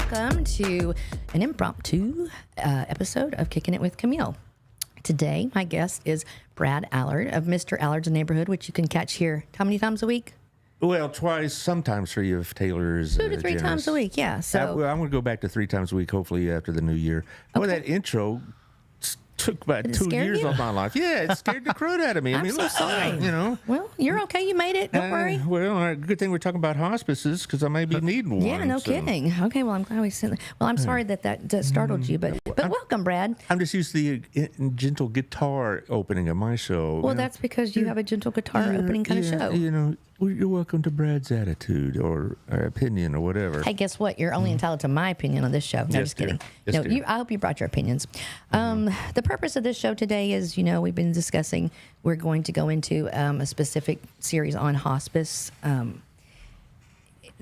welcome to an impromptu episode of Kicking It with Camille. Today, my guest is Brad Allard of Mr. Allard's Neighborhood, which you can catch here how many times a week? Well, twice, sometimes three if Taylor is 2 to 3 times a week, yeah. So I'm going to go back to 3 times a week, hopefully after the new year. Okay. Boy, that intro took about 2 years you? of my life. Yeah, it scared the crud out of me. I'm so sorry. You know. Well, you're okay. You made it. Don't worry. Well, good thing we're talking about hospices because I may be needing one. Yeah, no kidding. Okay, well, I'm glad we sent. Well, I'm sorry that startled you, but welcome, Brad. I'm just used to the gentle guitar opening of my show. Well, that's because you have a gentle guitar opening kind of show. You know, you're welcome to Brad's attitude or opinion or whatever. Hey, guess what? You're only entitled to my opinion on this show. No, just kidding. Yes, No, I hope you brought your opinions. The purpose of this show today is, we've been discussing, we're going to go into a specific series on hospice.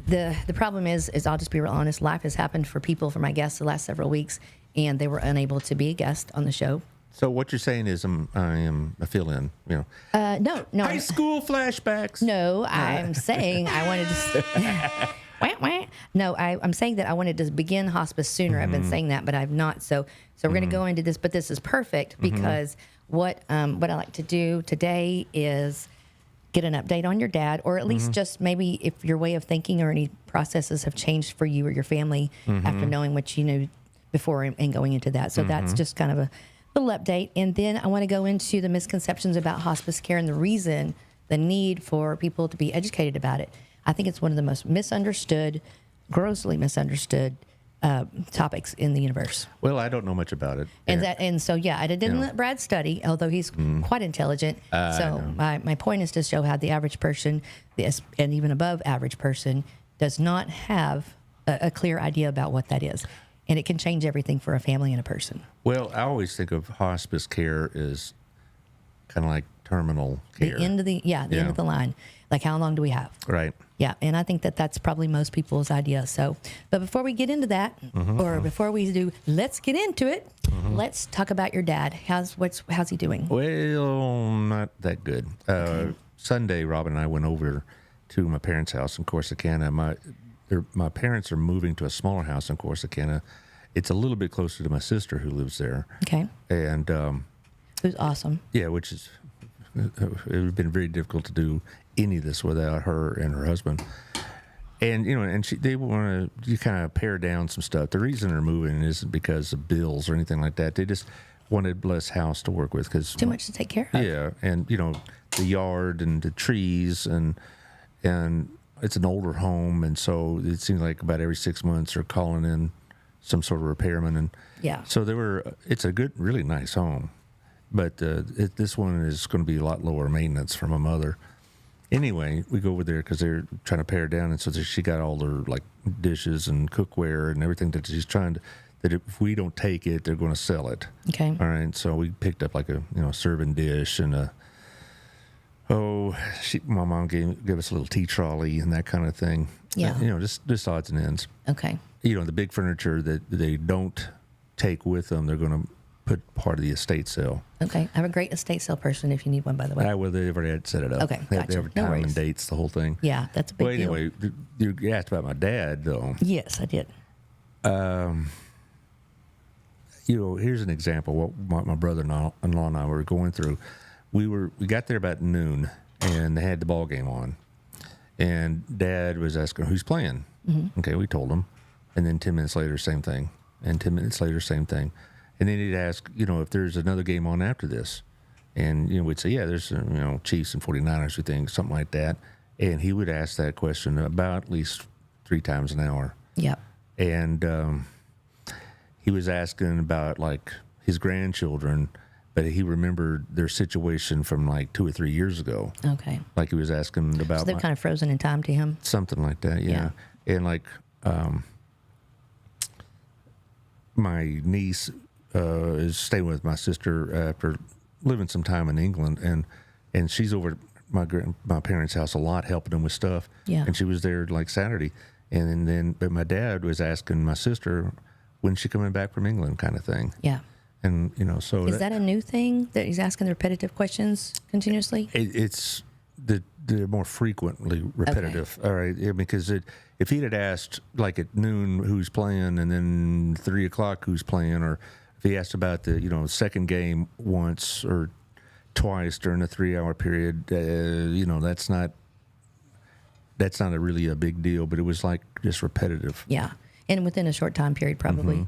The problem is I'll just be real honest, life has happened for people, for my guests the last several weeks, and they were unable to be a guest on the show. So what you're saying is I am a fill-in, No. High school flashbacks. No, I'm saying I wanted to. No, I'm saying that I wanted to begin hospice sooner. I've been saying that, but I've not. So we're going to go into this. But this is perfect because what I like to do today is get an update on your dad, or at least just maybe if your way of thinking or any processes have changed for you or your family after knowing what you knew before and going into that. So that's just kind of a little update. And then I want to go into the misconceptions about hospice care and the need for people to be educated about it. I think it's one of the most misunderstood, grossly misunderstood topics in the universe. Well, I don't know much about it. And so I didn't let Brad study, although he's quite intelligent. So my point is to show how the average person, and even above average person, does not have a clear idea about what that is. And it can change everything for a family and a person. Well, I always think of hospice care as kind of like terminal care. The end of the end of the line. Like, how long do we have? Right. Yeah, and I think that's probably most people's idea. So, but before we get into that, or before we do, let's get into it. Let's talk about your dad. How's he doing? Well, not that good. Sunday, Robin and I went over to my parents' house in Corsicana. My parents are moving to a smaller house in Corsicana. It's a little bit closer to my sister who lives there. Okay. And who's awesome. Yeah, which is it would have been very difficult to do any of this without her and her husband. And they want to kind of pare down some stuff. The reason they're moving isn't because of bills or anything like that. They just wanted less house to work with because too much to take care of. Yeah, and the yard and the trees and it's an older home, and so it seems like about every 6 months they're calling in some sort of repairman, and so it's a good, really nice home, but this one is going to be a lot lower maintenance for my mother. Anyway, we go over there because they're trying to pare down, and so she got all their like dishes and cookware and everything that she's trying to. That if we don't take it, they're going to sell it. Okay. All right. So we picked up like a serving dish and my mom gave us a little tea trolley and that kind of thing. Yeah. Just odds and ends. Okay. The big furniture that they don't take with them, they're going to put part of the estate sale. Okay. I'm a great estate sale person if you need one, by the way. Well, they've already had set it up. Okay, gotcha. They have time and dates, the whole thing. Yeah, that's a big deal. Anyway, you asked about my dad, though. Yes, I did. Here's an example what my brother-in-law and I were going through. We got there about noon, and they had the ball game on. And Dad was asking who's playing. Okay, we told him. And then 10 minutes later, same thing. And 10 minutes later, same thing. And then he'd ask, if there's another game on after this. And, we'd say, yeah, there's, Chiefs and 49ers, we think, something like that. And he would ask that question about at least 3 times an hour. Yeah. And he was asking about, like, his grandchildren, but he remembered their situation from, like, 2 or 3 years ago. Okay. Like, he was asking about... So they're kind of frozen in time to him? Something like that, yeah. And, like, my niece is staying with my sister after living some time in England, and she's over at my parents' house a lot, helping them with stuff. Yeah. And she was there like Saturday, but my dad was asking my sister when's she coming back from England, kind of thing. Yeah. And so is that a new thing that he's asking the repetitive questions continuously? It's they're more frequently repetitive. All right, yeah, because if he'd had asked like at noon who's playing, and then 3 o'clock who's playing, or if he asked about the second game once or twice during a 3-hour period, that's not really a big deal. But it was like just repetitive. Yeah, and within a short time period, probably.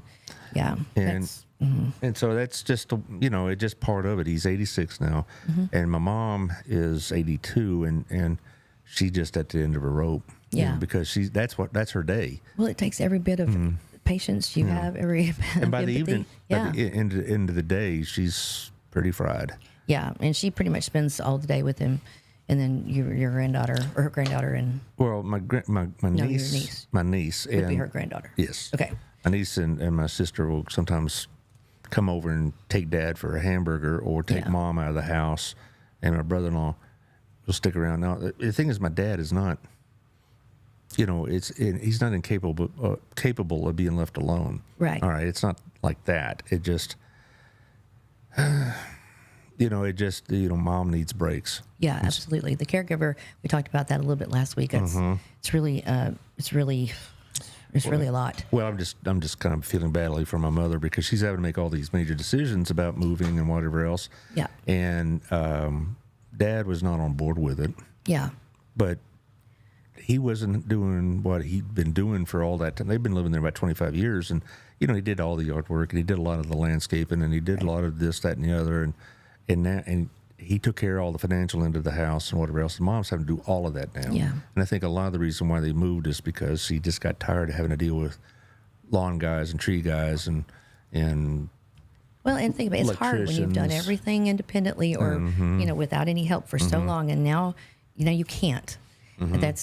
Yeah, And so that's just it's just part of it. He's 86 now, and my mom is 82, and she's just at the end of her rope. Yeah, because that's her day. Well, it takes every bit of patience you have, every and by the empathy. evening, by the end of the day, she's pretty fried. Yeah, and she pretty much spends all the day with him, and then your granddaughter or her granddaughter and my niece, your niece would and be her granddaughter. Yes. Okay. My niece and my sister will sometimes come over and take Dad for a hamburger, or take Mom out of the house, and my brother-in-law will stick around. Now, the thing is, my dad is not, he's not capable of being left alone. Right. All right. It's not like that. It just, Mom needs breaks. Yeah, absolutely. The caregiver, we talked about that a little bit last week. It's really a lot. Well, I'm just kind of feeling badly for my mother, because she's having to make all these major decisions about moving and whatever else. Yeah. And Dad was not on board with it. Yeah. But he wasn't doing what he'd been doing for all that time. They've been living there about 25 years, and he did all the artwork, and he did a lot of the landscaping, and he did a lot of this, that, and the other, and he took care of all the financial end of the house and whatever else. And Mom's having to do all of that now. Yeah. And I think a lot of the reason why they moved is because she just got tired of having to deal with lawn guys and tree guys and well, and think about it, it's hard when you've done everything independently or without any help for so long, and now you can't. And I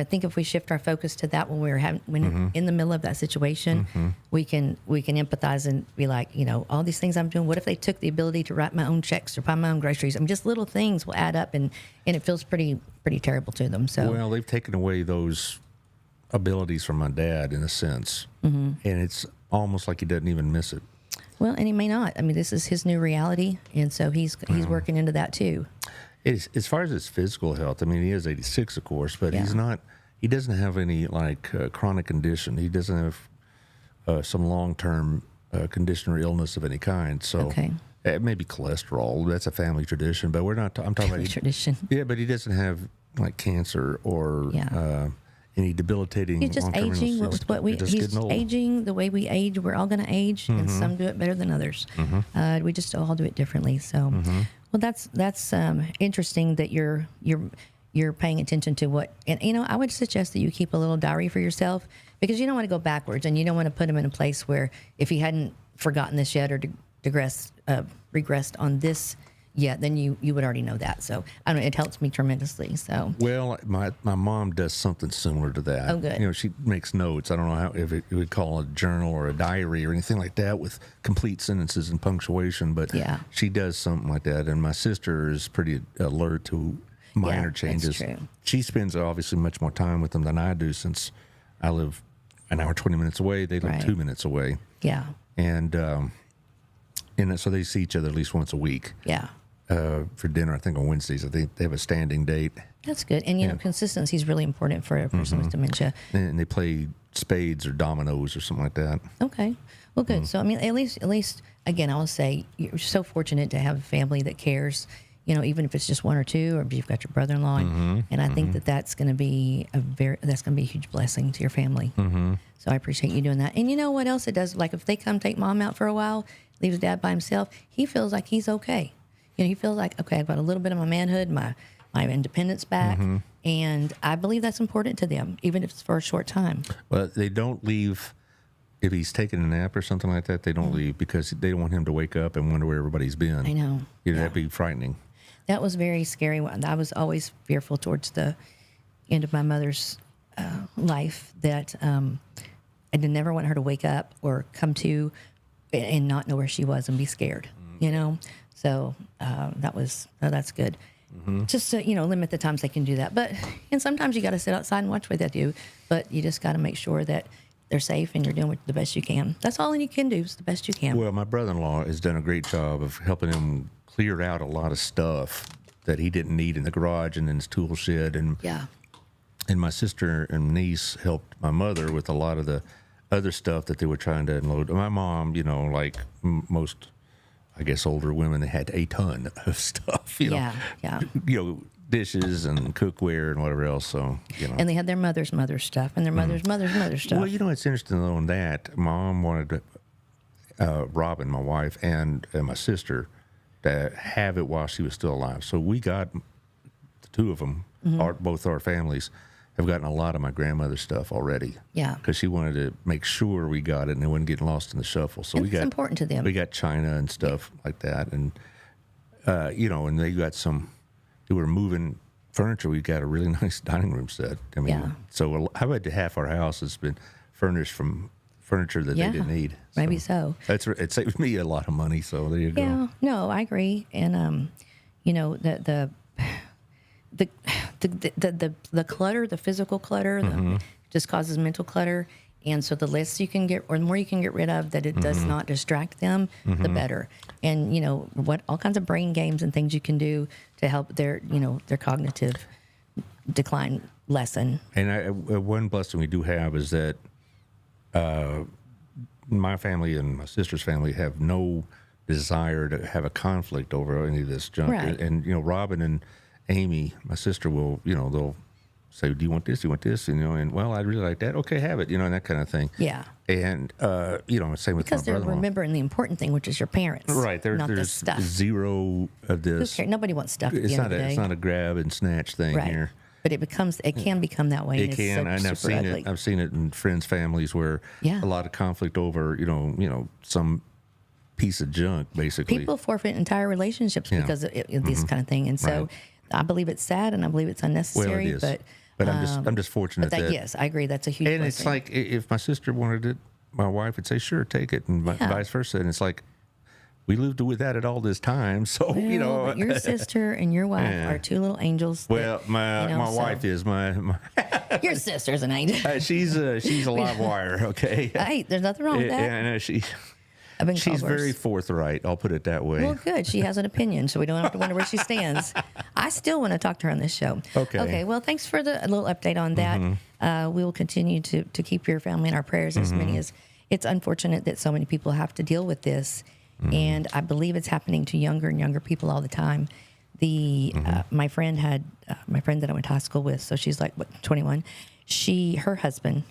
think if we shift our focus to that when in the middle of that situation, we can empathize and be like, all these things I'm doing, what if they took the ability to write my own checks or buy my own groceries? I mean, just little things will add up, and it feels pretty terrible to them. So well, they've taken away those abilities from my dad in a sense, and it's almost like he doesn't even miss it. Well, and he may not. I mean, this is his new reality, and so he's working into that too. As far as his physical health, I mean, he is 86, of course, but he doesn't have any chronic condition. He doesn't have some long-term condition or illness of any kind. So it may be cholesterol. That's a family tradition, but we're not. I'm talking about tradition. Yeah, but he doesn't have like cancer or any debilitating. He's just aging with what he's aging the way we age. We're all going to age, and some do it better than others. We just all do it differently. So. Well, that's interesting that you're paying attention to what, and I would suggest that you keep a little diary for yourself, because you don't want to go backwards, and you don't want to put him in a place where if he hadn't forgotten this yet or regressed on this yet, then you would already know that. So I don't know, it helps me tremendously. So well, my mom does something similar to that. Oh, good. She makes notes. I don't know if it would call a journal or a diary or anything like that with complete sentences and punctuation, but she does something like that. And my sister is pretty alert to minor changes. That's true. She spends obviously much more time with them than I do, since I live an hour 20 minutes away. They live 2 minutes away. Yeah. And so they see each other at least once a week. Yeah. For dinner, I think on Wednesdays. I think they have a standing date. That's good. And, consistency is really important for a person with dementia. And they play spades or dominoes or something like that. Okay. Well, good. So, I mean, at least, again, I will say you're so fortunate to have a family that cares, even if it's just one or two, or if you've got your brother-in-law. And I think that's going to be a huge blessing to your family. So I appreciate you doing that. And you know what else it does? Like if they come take Mom out for a while, leaves Dad by himself, he feels like he's okay. He feels like, okay, I've got a little bit of my manhood, my independence back, and I believe that's important to them, even if it's for a short time. Well, they don't leave if he's taking a nap or something like that. They don't leave because they don't want him to wake up and wonder where everybody's been. I know. That'd be frightening. That was very scary. I was always fearful towards the end of my mother's life that I did never want her to wake up or come to and not know where she was and be scared, So that's good. Just to, limit the times they can do that. And sometimes you got to sit outside and watch what they do, but you just got to make sure that they're safe and you're doing the best you can. That's all you can do is the best you can. Well, my brother-in-law has done a great job of helping him clear out a lot of stuff that he didn't need in the garage and in his tool shed. And my sister and niece helped my mother with a lot of the other stuff that they were trying to unload. My mom, you know, like most, I guess, older women, they had a ton of stuff, you know, you know, dishes and cookware and whatever else. So, you know. And they had their mother's stuff and their mother's stuff. Well, you know, it's interesting though on that. Mom wanted Robin, my wife, and my sister to have it while she was still alive. So we got the two of them, both our families, have gotten a lot of my grandmother's stuff already. Yeah. Because she wanted to make sure we got it and it wouldn't get lost in the shuffle. So it's important to them. We got china and stuff like that. And, you know, and they got they were moving furniture. We got a really nice dining room set. I mean, so how about half our house has been furnished from furniture that they didn't need. So maybe so. It saved me a lot of money. So there you go. Yeah, no, I agree. And, you know, the clutter, the physical clutter, just causes mental clutter. And so the less you can get, or the more you can get rid of, that it does not distract them, the better. And, you know, all kinds of brain games and things you can do to help their cognitive decline lessen. And one blessing we do have is that my family and my sister's family have no desire to have a conflict over any of this junk. Right. And, you know, Robin and Amy, my sister, will, you know, they'll say, do you want this? Do you want this? And, you know, and, well, I'd really like that. Okay, have it, you know, and that kind of thing. Yeah. And, you know, same with my because they're brother-in-law. remembering the important thing, which is your parents. Right. Not There's this stuff. zero of this. Who cares? Nobody wants stuff at the end of the day. It's not a grab and snatch thing here. But it can become that way. It can, and I've seen it. I've seen it in friends' families where a lot of conflict over, you know, some piece of junk, basically. People forfeit entire relationships because of this kind of thing, and so I believe it's sad, and I believe it's unnecessary. Well, it is. But I'm just fortunate that yes, I agree. That's a huge. And blessing. it's like if my sister wanted it, my wife would say, "Sure, take it," and vice versa. And it's like we lived without it all this time, so you know. But your sister and your wife are two little angels. Well, my wife is my your sister's an angel. She's a live wire. Okay. Hey, there's nothing wrong with that. I know she's very forthright. I'll put it that way. Well, good. She has an opinion, so we don't have to wonder where she stands. I still want to talk to her on this show. Okay. Okay. Well, thanks for a little update on that. We will continue to keep your family in our prayers. As many as it's unfortunate that so many people have to deal with this, and I believe it's happening to younger and younger people all the time. My friend that I went to high school with, so she's like 21. Her husband.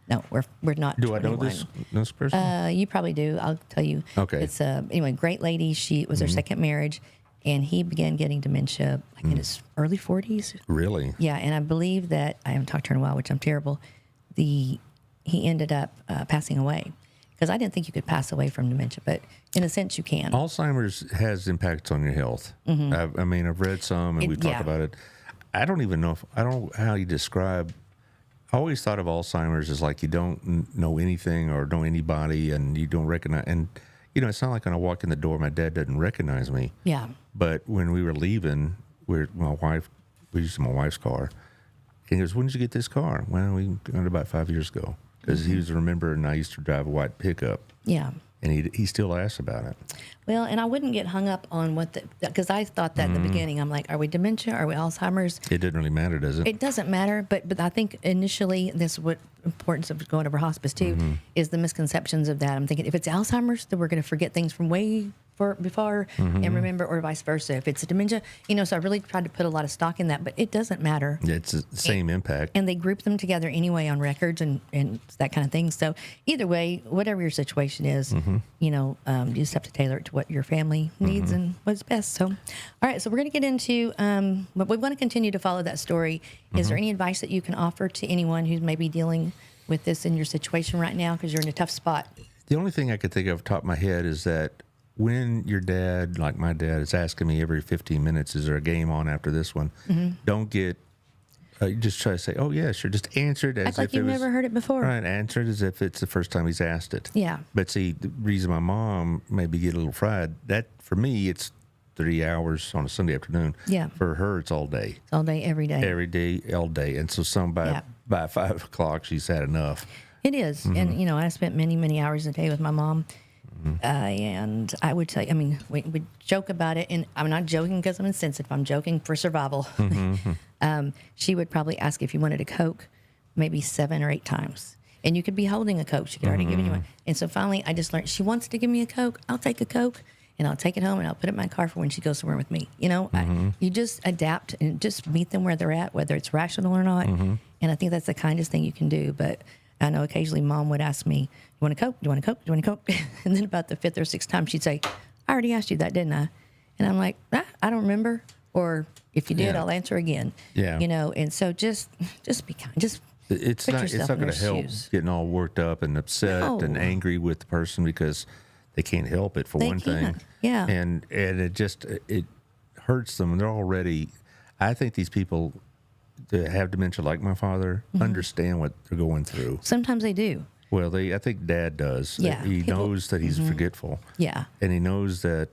No, we're not. Do 21. I know this person? You probably do. I'll tell you. Okay. It's anyway, great lady. She was her second marriage, and he began getting dementia like in his early 40s. Really? Yeah, and I believe that I haven't talked to her in a while, which I'm terrible. He ended up passing away because I didn't think you could pass away from dementia, but in a sense you can. Alzheimer's has impacts on your health. I mean, I've read some, and we talked about it. I don't even know how you describe. I always thought of Alzheimer's as like you don't know anything or know anybody, and you don't recognize. And you know, it's not like when I walk in the door, my dad doesn't recognize me. Yeah. But when we were leaving, we used my wife's car. And he goes, "When did you get this car?" Well, we got it about 5 years ago, because he was remembering I used to drive a white pickup. Yeah. And he still asks about it. Well, and I wouldn't get hung up on because I thought that in the beginning. I'm like, are we dementia? Are we Alzheimer's? It didn't really matter, does it? It doesn't matter, but I think initially, this is what importance of going over hospice too, is the misconceptions of that. I'm thinking if it's Alzheimer's, then we're going to forget things from way before and remember, or vice versa. If it's a dementia, so I really tried to put a lot of stock in that, but it doesn't matter. It's the same impact. And they group them together anyway on records and that kind of thing. So either way, whatever your situation is, you just have to tailor it to what your family needs and what's best. So, all right, so we're going to get into, but we want to continue to follow that story. Is there any advice that you can offer to anyone who's maybe dealing with this in your situation right now, because you're in a tough spot? The only thing I could think of off the top of my head is that when your dad, like my dad, is asking me every 15 minutes, is there a game on after this one? Don't get, you just try to say, oh, yeah, sure. Just answer it as Act like if you've never heard it before. Right, answer it as if it's the first time he's asked it. Yeah. But see, the reason my mom maybe get a little fried, that for me, it's 3 hours on a Sunday afternoon. Yeah. For her, it's all day. It's all day, every day. Every day, all day. And so by 5 o'clock, she's had enough. It is. And, I spent many, many hours a day with my mom. And I would tell you, I mean, we joke about it, and I'm not joking because I'm insensitive. I'm joking for survival. She would probably ask if you wanted a Coke maybe 7 or 8 times. And you could be holding a Coke. She could already give you one. And so finally, I just learned, she wants to give me a Coke. I'll take a Coke, and I'll take it home, and I'll put it in my car for when she goes somewhere with me. You know, you just adapt and just meet them where they're at, whether it's rational or not. And I think that's the kindest thing you can do. But I know occasionally Mom would ask me, "You want a Coke? Do you want a Coke? Do you want a Coke?" And then about the 5th or 6th time, she'd say, "I already asked you that, didn't I?" And I'm like, I don't remember. Or if you did, I'll answer again. Yeah. You know, and so just be kind. Just it's put not yourself in going their to help shoes. getting all worked up and upset and No. angry with the person because they can't help it for They one thing. can't. Yeah. And it hurts them. They're already. I think these people that have dementia, like my father, understand what they're going through. Sometimes they do. Well, I think Dad does. Yeah, He people- knows that he's forgetful. Yeah. And he knows that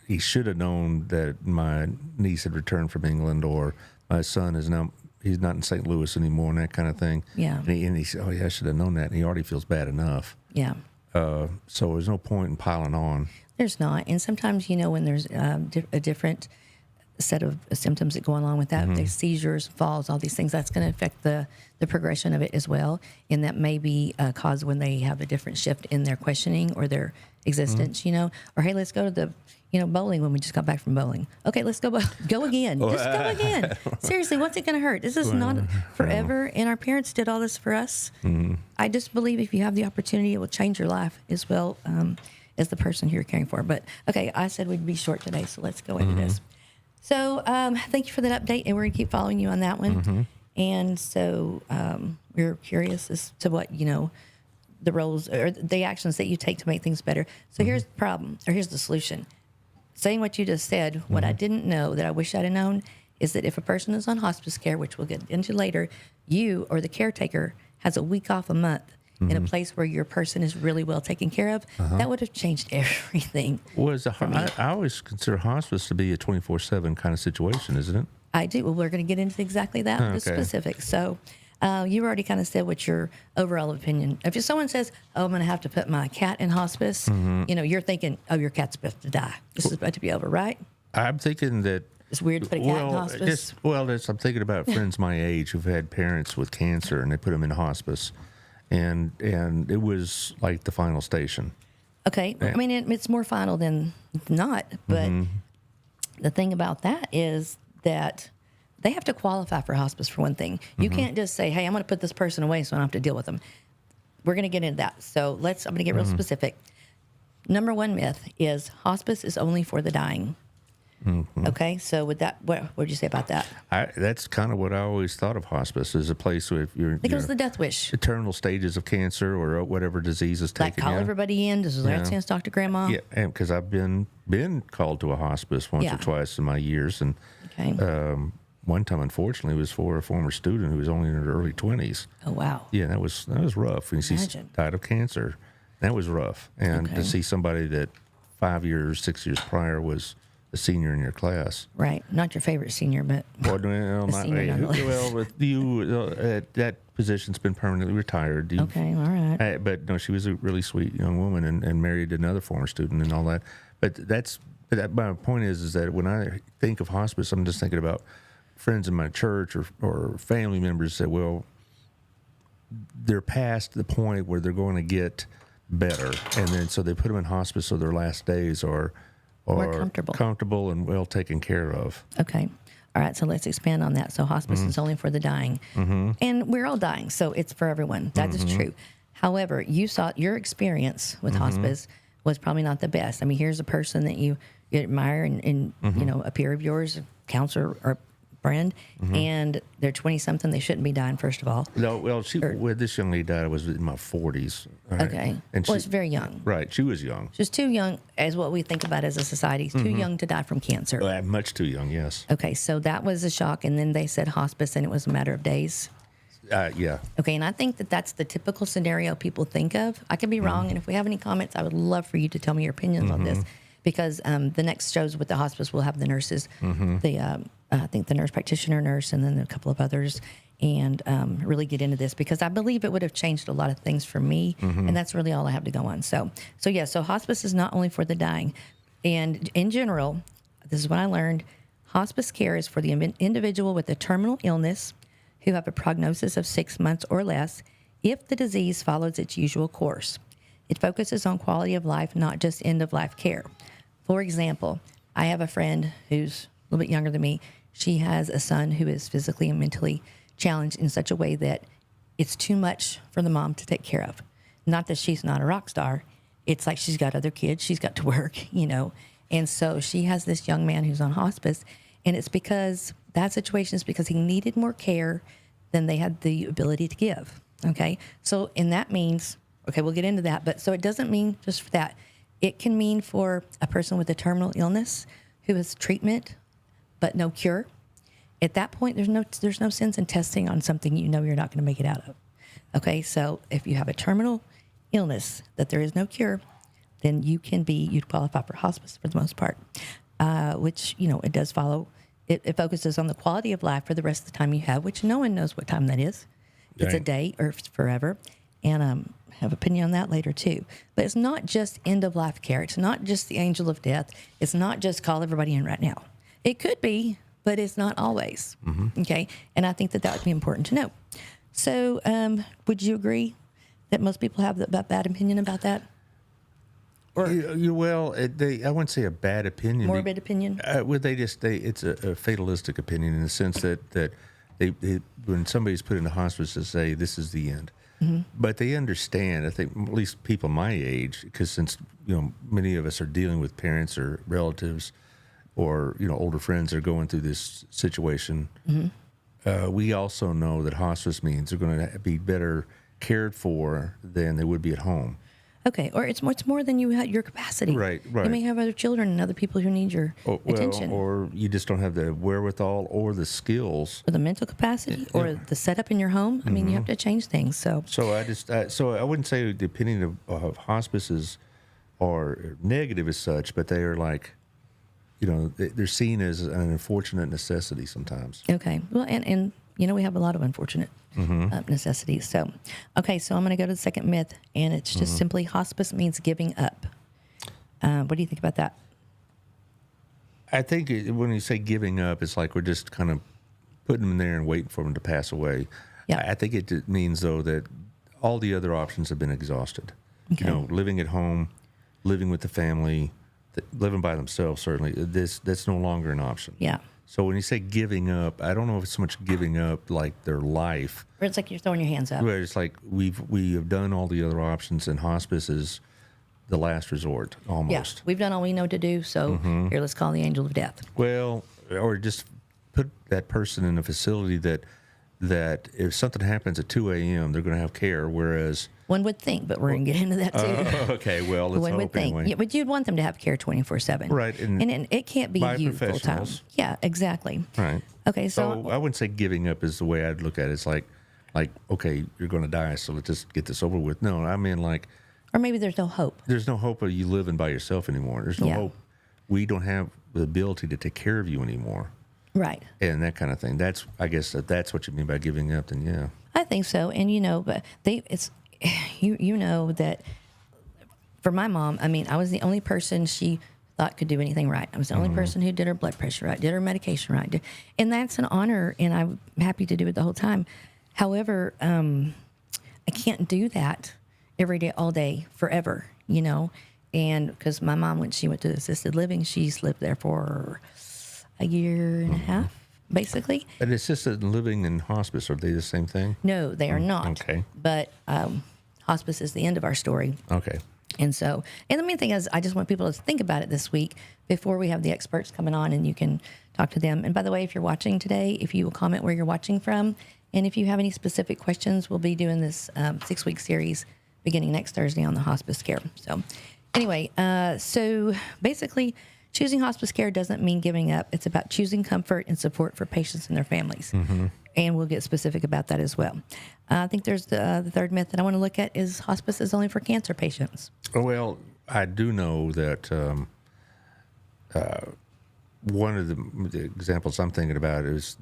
he should have known that my niece had returned from England, or my son is now, he's not in St. Louis anymore, and that kind of thing. Yeah. And he said, "Oh, yeah, I should have known that." And he already feels bad enough. Yeah. So there's no point in piling on. There's not. And sometimes, you know, when there's a different set of symptoms that go along with that, there's seizures, falls, all these things, that's going to affect the progression of it as well. And that may be caused when they have a different shift in their questioning or their existence, you know. Or, hey, let's go to the, bowling when we just got back from bowling. Okay, let's go go again. Just go again. Seriously, what's it going to hurt? This is not forever. And our parents did all this for us. I just believe if you have the opportunity, it will change your life as well as the person who you're caring for. But, okay, I said we'd be short today, so let's go into this. So thank you for that update, and we're going to keep following you on that one. And so we're curious as to what, the roles or the actions that you take to make things better. So here's the problem, or here's the solution. Saying what you just said, what I didn't know that I wish I'd have known is that if a person is on hospice care, which we'll get into later, you or the caretaker has a week off a month in a place where your person is really well taken care of, that would have changed everything. I always consider hospice to be a 24/7 kind of situation, isn't it? I do. Well, we're going to get into exactly that, the specifics. So you already kind of said what your overall opinion. If someone says, "Oh, I'm going to have to put my cat in hospice," you're thinking, "Oh, your cat's about to die. This is about to be over," right? I'm thinking that. It's weird to put a cat in hospice. I'm thinking about friends my age who've had parents with cancer, and they put them in hospice, and it was like the final station. Okay. I mean, it's more final than not, but the thing about that is that they have to qualify for hospice for one thing. You can't just say, "Hey, I'm going to put this person away so I don't have to deal with them." We're going to get into that. So I'm going to get real specific. Number one myth is hospice is only for the dying. Okay, so with that, what would you say about that? That's kind of what I always thought of hospice as a place where if you're Because the death wish. terminal stages of cancer or whatever disease is taking Like call you. everybody in. Does that chance talk to grandma? Yeah, and because I've been called to a hospice once Yeah. or twice in my years, and Okay. one time, unfortunately, was for a former student who was only in her early 20s. Oh, wow. Yeah, that was rough. And she Imagine. died of cancer. That was rough. And Okay. to see somebody that 5 years, 6 years prior was a senior in your class. Right. Not your favorite senior, but Well, A senior nonetheless. well, with you, that position's been permanently retired. okay, all right. But no, she was a really sweet young woman and married another former student and all that. But my point is that when I think of hospice, I'm just thinking about friends in my church or family members that, well, they're past the point where they're going to get better. And then so they put them in hospice so their last days are More comfortable. and well taken care of. Okay. All right, so let's expand on that. So hospice is only for the dying. And we're all dying, so it's for everyone. That is true. However, you saw your experience with hospice was probably not the best. I mean, here's a person that you admire and a peer of yours, a counselor or friend, and they're 20-something. They shouldn't be dying, first of all. No, well, when this young lady died, I was in my 40s. Right? Okay. And Well, it's very young. Right, she was young. She's too young, as what we think about as a society. Too young to die from cancer. Much too young, yes. Okay, so that was a shock. And then they said hospice, and it was a matter of days. Yeah. Okay, and I think that that's the typical scenario people think of. I could be wrong, and if we have any comments, I would love for you to tell me your opinions on this, because the next shows with the hospice will have the nurses, I think the nurse practitioner nurse, and then a couple of others, and really get into this, because I believe it would have changed a lot of things for me, and that's really all I have to go on. So hospice is not only for the dying, and in general, this is what I learned. Hospice care is for the individual with a terminal illness who have a prognosis of 6 months or less if the disease follows its usual course. It focuses on quality of life, not just end-of-life care. For example, I have a friend who's a little bit younger than me. She has a son who is physically and mentally challenged in such a way that it's too much for the mom to take care of. Not that she's not a rock star. It's like she's got other kids. She's got to work, And so she has this young man who's on hospice, and it's because that situation is because he needed more care than they had the ability to give. Okay. So, and that means, okay, we'll get into that. But so it doesn't mean just for that. It can mean for a person with a terminal illness who has treatment but no cure. At that point, there's no sense in testing on something you're not going to make it out of. Okay. So if you have a terminal illness that there is no cure, then you'd qualify for hospice for the most part, which, it does follow. It focuses on the quality of life for the rest of the time you have, which no one knows what time that is. It's a day or it's forever. And have opinion on that later too. But it's not just end-of-life care. It's not just the angel of death. It's not just call everybody in right now. It could be, but it's not always. Okay? And I think that would be important to know. So would you agree that most people have a bad opinion about that? Or I wouldn't say a bad opinion. Morbid opinion? It's a fatalistic opinion in the sense that they when somebody's put into hospice, they say this is the end. But they understand. I think at least people my age, because since many of us are dealing with parents or relatives, or older friends that are going through this situation. We also know that hospice means they're going to be better cared for than they would be at home. Okay, or it's more than your capacity. Right. You may have other children and other people who need your attention. Or you just don't have the wherewithal or the skills. Or the mental capacity, or the setup in your home. I mean, you have to change things. So I wouldn't say the opinion of hospices are negative as such, but they are like, they're seen as an unfortunate necessity sometimes. Okay, well, and we have a lot of unfortunate necessities. So, okay, so I'm going to go to the second myth, and it's just simply hospice means giving up. What do you think about that? I think when you say giving up, it's like we're just kind of putting them there and waiting for them to pass away. Yeah. I think it means, though, that all the other options have been exhausted. Okay. Living at home, living with the family, living by themselves, certainly, that's no longer an option. Yeah. So when you say giving up, I don't know if it's so much giving up like their life. Or it's like you're throwing your hands up. Where it's like we have done all the other options, and hospice is the last resort, almost. Yeah, we've done all we know to do, so here, let's call the angel of death. Well, or just put that person in a facility that if something happens at 2 a.m., they're going to have care, whereas... One would think, but we're going to get into that too. Okay, well, let's One would think. anyway. Yeah, but you'd want them to have care 24/7. Right. And it can't be by you full time. professionals. Yeah, exactly. Right. Okay, so I wouldn't say giving up is the way I'd look at it. It's like, okay, you're going to die, so let's just get this over with. No, I mean like... Or maybe there's no hope. There's no hope of you living by yourself anymore. There's no hope. We don't have the ability to take care of you anymore. Right. And that kind of thing. I guess that's what you mean by giving up, then yeah. I think so. And but you know that for my mom, I mean, I was the only person she thought could do anything right. I was the only person who did her blood pressure right, did her medication right. And that's an honor, and I'm happy to do it the whole time. However, I can't do that every day, all day, forever, And because my mom, when she went to assisted living, she's lived there for a year and a half, basically. But assisted living and hospice, are they the same thing? No, they are not. Okay. But hospice is the end of our story. Okay. And the main thing is, I just want people to think about it this week before we have the experts coming on, and you can talk to them. And by the way, if you're watching today, if you will comment where you're watching from, and if you have any specific questions, we'll be doing this 6-week series beginning next Thursday on the hospice care. So anyway, so basically, choosing hospice care doesn't mean giving up. It's about choosing comfort and support for patients and their families. And we'll get specific about that as well. I think there's the third myth that I want to look at is hospice is only for cancer patients. Well, I do know that one of the examples I'm thinking about is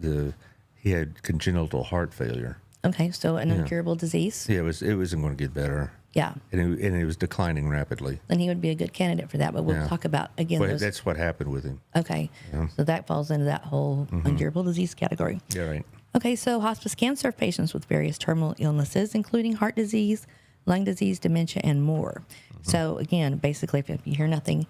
he had congenital heart failure. Okay, so an incurable disease. Yeah, it wasn't going to get better. Yeah, And it was declining rapidly. then he would be a good candidate for that. But we'll talk about again. Well, Those, that's what happened with him. okay, so that falls into that whole incurable disease category. Yeah, right. Okay, so hospice can serve patients with various terminal illnesses, including heart disease, lung disease, dementia, and more. So again, basically, if you hear nothing,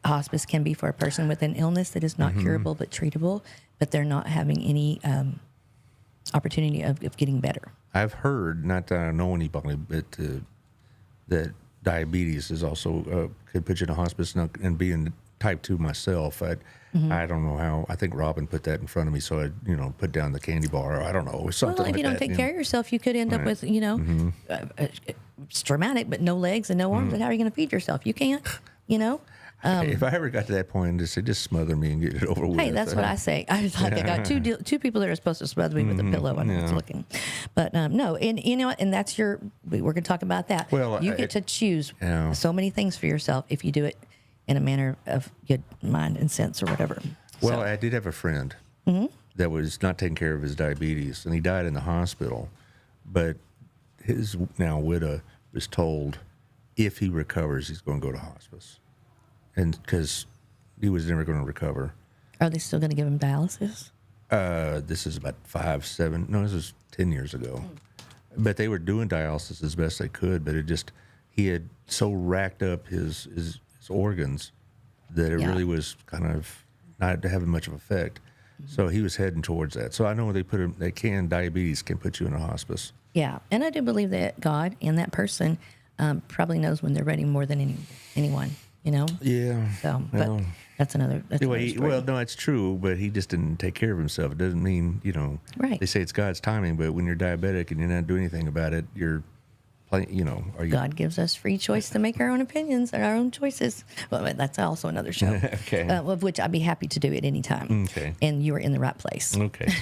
hospice can be for a person with an illness that is not curable but treatable, but they're not having any opportunity of getting better. I've heard, not that I know anybody, but that diabetes is also could put you in a hospice. And being type 2 myself, I don't know how. I think Robin put that in front of me, so I put down the candy bar. Or I don't know, something. Well, if like you don't that, take care of yourself, you could end up with it's dramatic, but no legs and no arms. And how are you going to feed yourself? You can't. If I ever got to that point, just smother me and get it over with. Hey, that's what I say. I was like, I got two people that are supposed to smother me with a pillow. I'm just looking, but no, and you know what? And that's we're going to talk about that. Well, you get to choose so many things for yourself if you do it in a manner of good mind and sense or whatever. Well, I did have a friend that was not taking care of his diabetes, and he died in the hospital. But his now widow was told if he recovers, he's going to go to hospice. And because he was never going to recover. Are they still going to give him dialysis? This is about this was 10 years ago. But they were doing dialysis as best they could, but he had so racked up his organs that it really was kind of not having much of effect. So he was heading towards that. So I know diabetes can put you in a hospice. Yeah. And I do believe that God and that person probably knows when they're ready more than anyone. Yeah. So, but that's another story. Well, no, it's true, but he just didn't take care of himself. It doesn't mean, right. They say it's God's timing, but when you're diabetic and you're not doing anything about it, you're playing, God gives us free choice to make our own opinions and our own choices. Well, that's also another show. Okay. Of which I'd be happy to do at any time. Okay. And you are in the right place. Okay.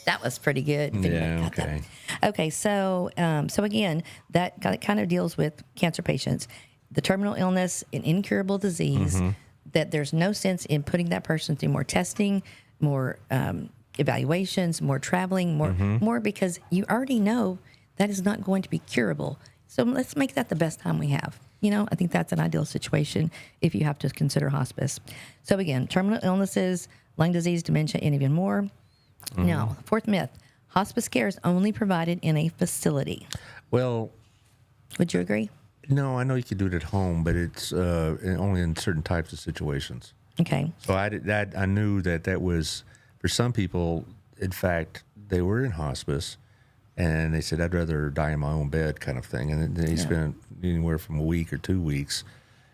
That was pretty good. Yeah, okay. Okay, so again, that kind of deals with cancer patients, the terminal illness, an incurable disease, that there's no sense in putting that person through more testing, more evaluations, more traveling, more because you already know that is not going to be curable. So let's make that the best time we have. I think that's an ideal situation if you have to consider hospice. So again, terminal illnesses, lung disease, dementia, and even more. Now, fourth myth, hospice care is only provided in a facility. Well, would you agree? No, I know you can do it at home, but it's only in certain types of situations. Okay. So I knew that was, for some people, in fact, they were in hospice, and they said, I'd rather die in my own bed kind of thing. And they spent anywhere from a week or 2 weeks,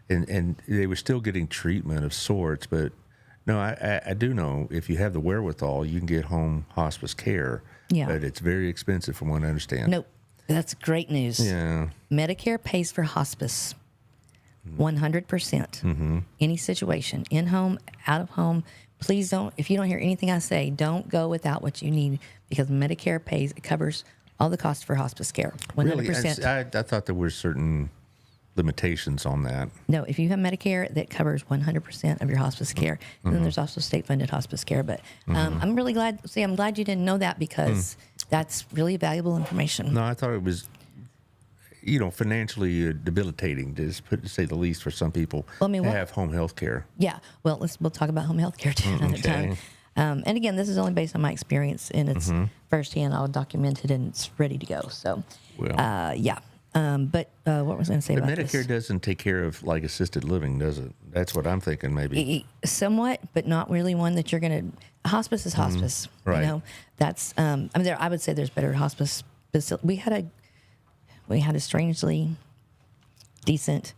and they were still getting treatment of sorts, but no, I do know if you have the wherewithal, you can get home hospice care. Yeah. But it's very expensive from what I understand. Nope. That's great news. Yeah. Medicare pays for hospice 100%. Any situation, in home, out of home. Please don't, if you don't hear anything I say, don't go without what you need because Medicare covers all the costs for hospice care. 100%. Really? I thought there were certain limitations on that. No, if you have Medicare, that covers 100% of your hospice care. And then there's also state-funded hospice care. But I'm really glad. See, I'm glad you didn't know that because that's really valuable information. No, I thought it was, financially debilitating, to say the least, for some people to have home health care. Yeah. Well, we'll talk about home health care too another time. And again, this is only based on my experience, and it's firsthand, all documented, and it's ready to go. So, yeah. But what was I going to say about Medicare this? doesn't take care of like assisted living, does it? That's what I'm thinking, maybe. Somewhat, but not really one that you're going to. Hospice is hospice. Right. That's. I would say there's better hospice. We had a strangely decent,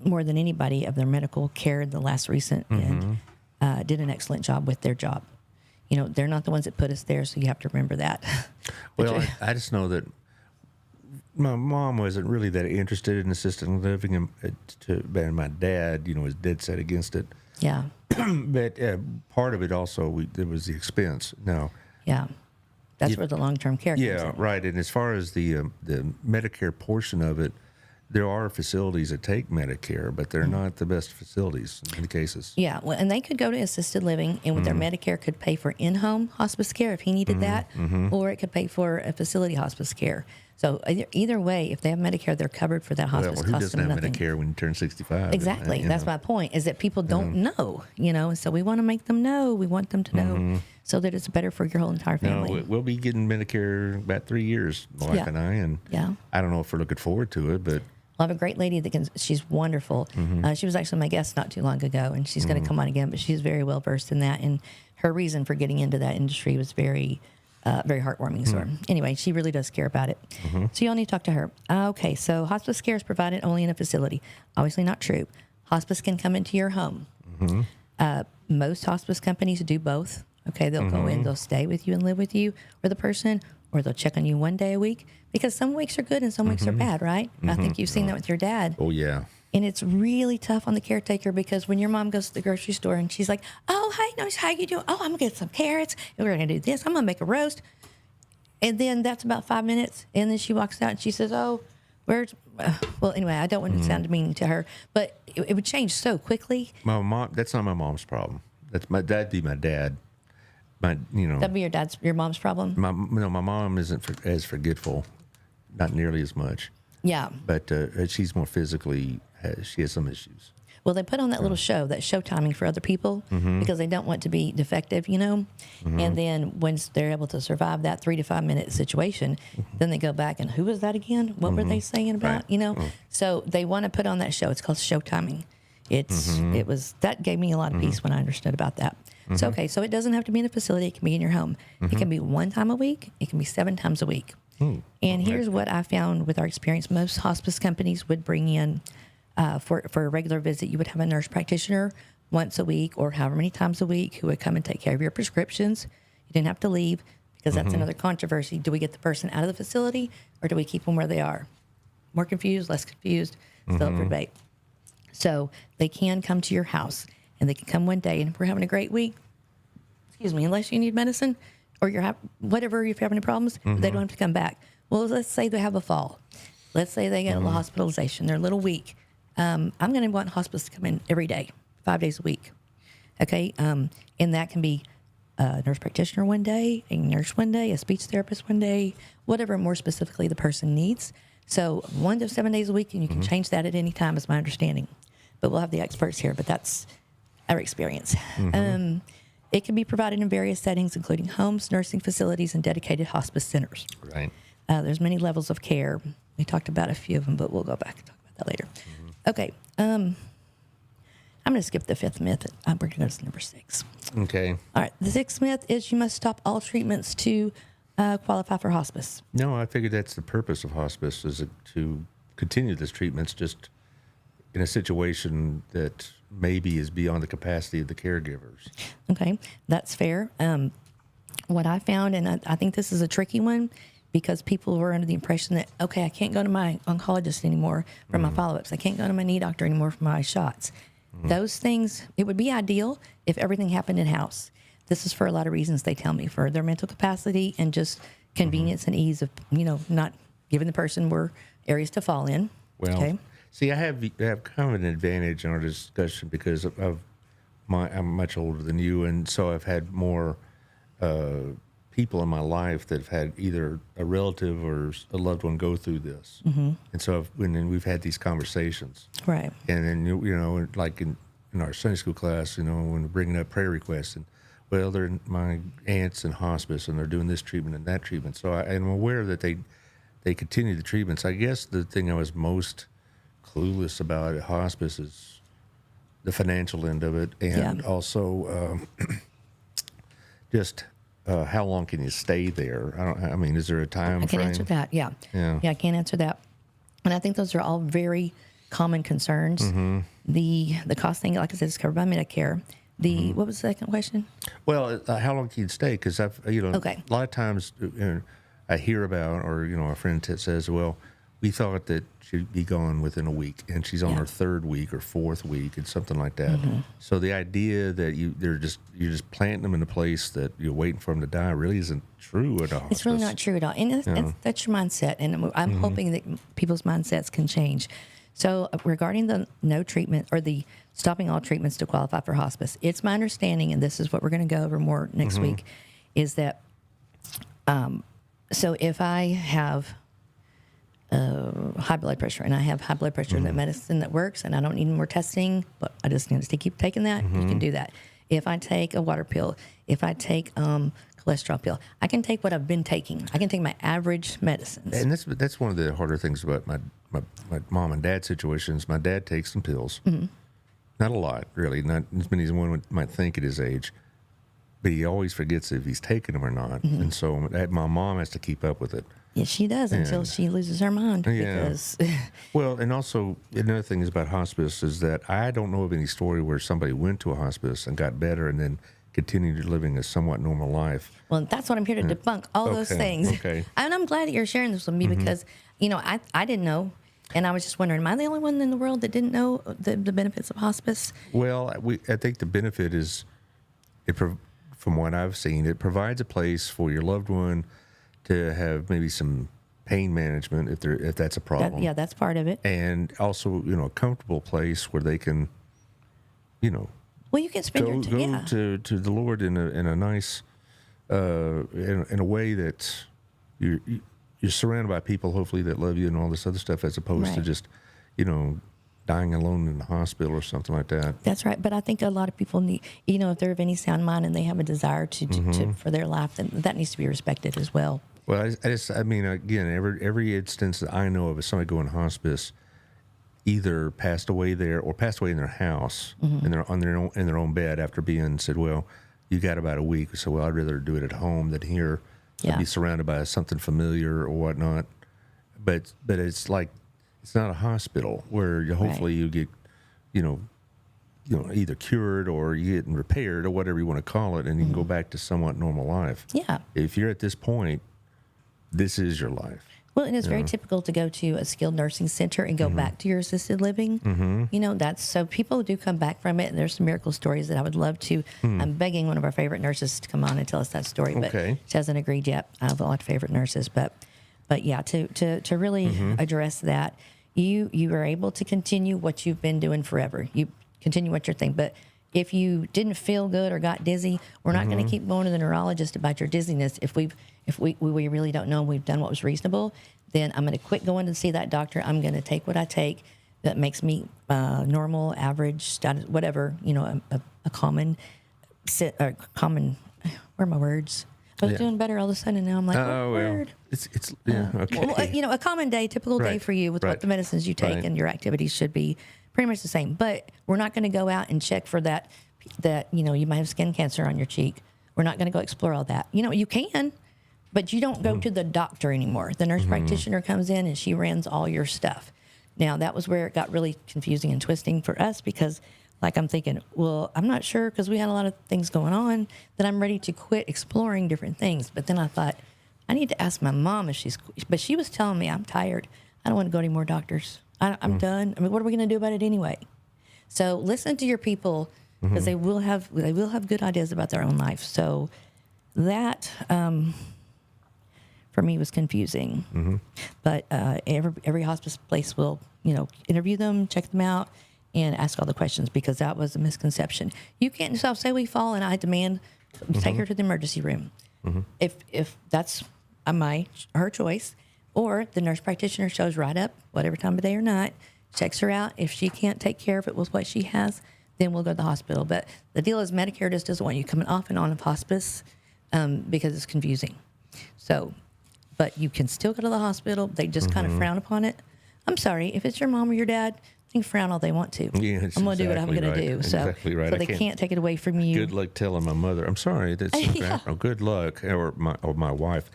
more than anybody of their medical care in the last recent, and did an excellent job with their job. They're not the ones that put us there, so you have to remember that. Well, I just know that my mom wasn't really that interested in assisted living, and my dad, was dead set against it. Yeah. But part of it also, there was the expense. No. Yeah. That's where the long-term care comes in. Yeah, right. And as far as the Medicare portion of it, there are facilities that take Medicare, but they're not the best facilities in many cases. Yeah, well, and they could go to assisted living, and with their Medicare could pay for in-home hospice care if he needed that, or it could pay for a facility hospice care. So either way, if they have Medicare, they're covered for that hospice. Well, who costs doesn't them have nothing. Medicare when you turn 65? Exactly. You That's know. my point, is that people don't know, and so we want to make them know. We want them to know so that it's better for your whole entire family. No, we'll be getting Medicare about 3 years, my wife and I, and I don't know if we're looking forward to it, but I have a great lady she's wonderful. She was actually my guest not too long ago, and she's going to come on again, but she's very well versed in that. And her reason for getting into that industry was very heartwarming. So anyway, she really does care about it. So y'all need to talk to her. Okay, so hospice care is provided only in a facility. Obviously not true. Hospice can come into your home. Most hospice companies do both. Okay, they'll go in, they'll stay with you and live with you or the person, or they'll check on you one day a week, because some weeks are good and some weeks are bad, right? I think you've seen that with your dad. oh yeah. And it's really tough on the caretaker, because when your mom goes to the grocery store and she's like, "Oh, hi, no, how you doing? Oh, I'm gonna get some carrots, and we're gonna do this. I'm gonna make a roast." And then that's about 5 minutes, and then she walks out and she says, "Oh, where's?" Well, anyway, I don't want to sound mean to her, but it would change so quickly. My mom. That's not my mom's problem. That's my dad. Be my dad. That'd be your mom's problem. My mom isn't as forgetful, not nearly as much. Yeah. But she's more physically. She has some issues. Well, they put on that little show, that show timing for other people, because they don't want to be defective, And then once they're able to survive that 3 to 5 minute situation, then they go back and, who was that again? What were they saying about? Right. So they want to put on that show. It's called show timing. It was that gave me a lot of peace when I understood about that. So okay, so it doesn't have to be in a facility. It can be in your home. It can be 1 time a week. It can be 7 times a week. And here's what I found with our experience: most hospice companies would bring in. For a regular visit, you would have a nurse practitioner once a week or however many times a week who would come and take care of your prescriptions. You didn't have to leave, because that's another controversy. Do we get the person out of the facility, or do we keep them where they are? More confused, less confused, still up for debate. So they can come to your house, and they can come one day, and if we're having a great week, unless you need medicine or you're whatever, if you're having any problems, they don't have to come back. Well, let's say they have a fall. Let's say they get a little hospitalization. They're a little weak. I'm going to want hospice to come in every day, 5 days a week. Okay. And that can be a nurse practitioner one day, a nurse one day, a speech therapist one day, whatever more specifically the person needs. So 1 to 7 days a week, and you can change that at any time, is my understanding. But we'll have the experts here, but that's our experience. It can be provided in various settings, including homes, nursing facilities, and dedicated hospice centers. Right. There's many levels of care. We talked about a few of them, but we'll go back and talk about that later. Okay. I'm going to skip the 5th myth. We're going to go to number 6. Okay. All right. The 6th myth is you must stop all treatments to qualify for hospice. No, I figured that's the purpose of hospice, is to continue this treatments just in a situation that maybe is beyond the capacity of the caregivers. Okay. That's fair. What I found, and I think this is a tricky one, because people were under the impression that, okay, I can't go to my oncologist anymore for my follow-ups. I can't go to my knee doctor anymore for my shots. Those things, it would be ideal if everything happened in-house. This is for a lot of reasons, they tell me, for their mental capacity and just convenience and ease of, not giving the person more areas to fall in. Well, okay. See, I have kind of an advantage in our discussion because I'm much older than you, and so I've had more people in my life that have had either a relative or a loved one go through this, and so then we've had these conversations, Right. and then like in our Sunday school class, when we're bringing up prayer requests, and well, they're my aunts in hospice, and they're doing this treatment and that treatment, so I'm aware that they continue the treatments. I guess the thing I was most clueless about at hospice is the financial end of it, and also just how long can you stay there? I mean, is there a time I can frame? answer that. Yeah, I can answer that. And I think those are all very common concerns. The cost thing, like I said, is covered by Medicare. What was the second question? Well, how long can you stay? Because Okay. a lot of times I hear about, or a friend says, well, we thought that she'd be gone within a week, and she's on her 3rd week or 4th week and something like that. So the idea that you're just planting them in a place that you're waiting for them to die really isn't true at all. It's really not true at all. And that's your mindset. And I'm hoping that people's mindsets can change. So regarding the no treatment or the stopping all treatments to qualify for hospice, it's my understanding, and this is what we're going to go over more next week, is that so if I have high blood pressure and I have high blood pressure, that medicine that works, and I don't need more testing, but I just need to keep taking that, you can do that. If I take a water pill, if I take cholesterol pill, I can take what I've been taking. I can take my average medicines. And that's one of the harder things about my mom and dad situations. My dad takes some pills. Not a lot, really. Not as many as one might think at his age. But he always forgets if he's taking them or not. And so my mom has to keep up with it. Yes, she does until she loses her mind. Because well, and also another thing is about hospice is that I don't know of any story where somebody went to a hospice and got better and then continued living a somewhat normal life. Well, that's what I'm here to debunk, all those things. Okay. And I'm glad that you're sharing this with me because, I didn't know. And I was just wondering, am I the only one in the world that didn't know the benefits of hospice? Well, I think the benefit is, from what I've seen, it provides a place for your loved one to have maybe some pain management if that's a problem. That's part of it. And also, a comfortable place where they can, well, you can spend go to the Lord in a nice, in a way that you're surrounded by people, hopefully, that love you and all this other stuff, as opposed to just, dying alone in the hospital or something like that. That's right. But I think a lot of people need, if they're of any sound mind and they have a desire to for their life, then that needs to be respected as well. Well, I mean, again, every instance that I know of somebody going to hospice, either passed away there or passed away in their house in their own bed after being said, well, you got about a week. So, well, I'd rather do it at home than here. Be surrounded by something familiar or whatnot. But it's like, it's not a hospital where hopefully you get, either cured or you get repaired or whatever you want to call it, and you can go back to somewhat normal life. Yeah. If you're at this point, this is your life. Well, and it's very typical to go to a skilled nursing center and go back to your assisted living. That's so people do come back from it, and there's some miracle stories that I would love to. I'm begging one of our favorite nurses to come on and tell us that story, but she hasn't agreed yet. I have a lot of favorite nurses, but yeah, to really address that, you are able to continue what you've been doing forever. You continue what you're thinking, but if you didn't feel good or got dizzy, we're not going to keep going to the neurologist about your dizziness. If we really don't know and we've done what was reasonable, then I'm going to quit going to see that doctor. I'm going to take what I take that makes me normal, average, status, whatever, a common, where are my words? I was doing better all of a sudden, and now I'm like, word? It's okay. Well, a common day, typical day for you with what the medicines you take and your activities should be pretty much the same. But we're not going to go out and check for that you might have skin cancer on your cheek. We're not going to go explore all that. You can, but you don't go to the doctor anymore. The nurse practitioner comes in and she runs all your stuff. Now, that was where it got really confusing and twisting for us because, I'm thinking, well, I'm not sure because we had a lot of things going on that I'm ready to quit exploring different things. But then I thought, I need to ask my mom if but she was telling me, I'm tired. I don't want to go to any more doctors. I'm done. I mean, what are we going to do about it anyway? So listen to your people because they will have good ideas about their own life. So that for me was confusing. But every hospice place will interview them, check them out, and ask all the questions because that was a misconception. You can't say we fall and I demand take her to the emergency room. If that's her choice. Or the nurse practitioner shows right up, whatever time of day or night, checks her out. If she can't take care of it with what she has, then we'll go to the hospital. But the deal is Medicare just doesn't want you coming off and on of hospice because it's confusing. So, but you can still go to the hospital. They just kind of frown upon it. I'm sorry, if it's your mom or your dad, they can frown all they want to. Yeah, I'm going to do what I'm going to do. So, right. So they can't take it away from you. Good luck telling my mother. I'm sorry. That's good luck. Or my wife.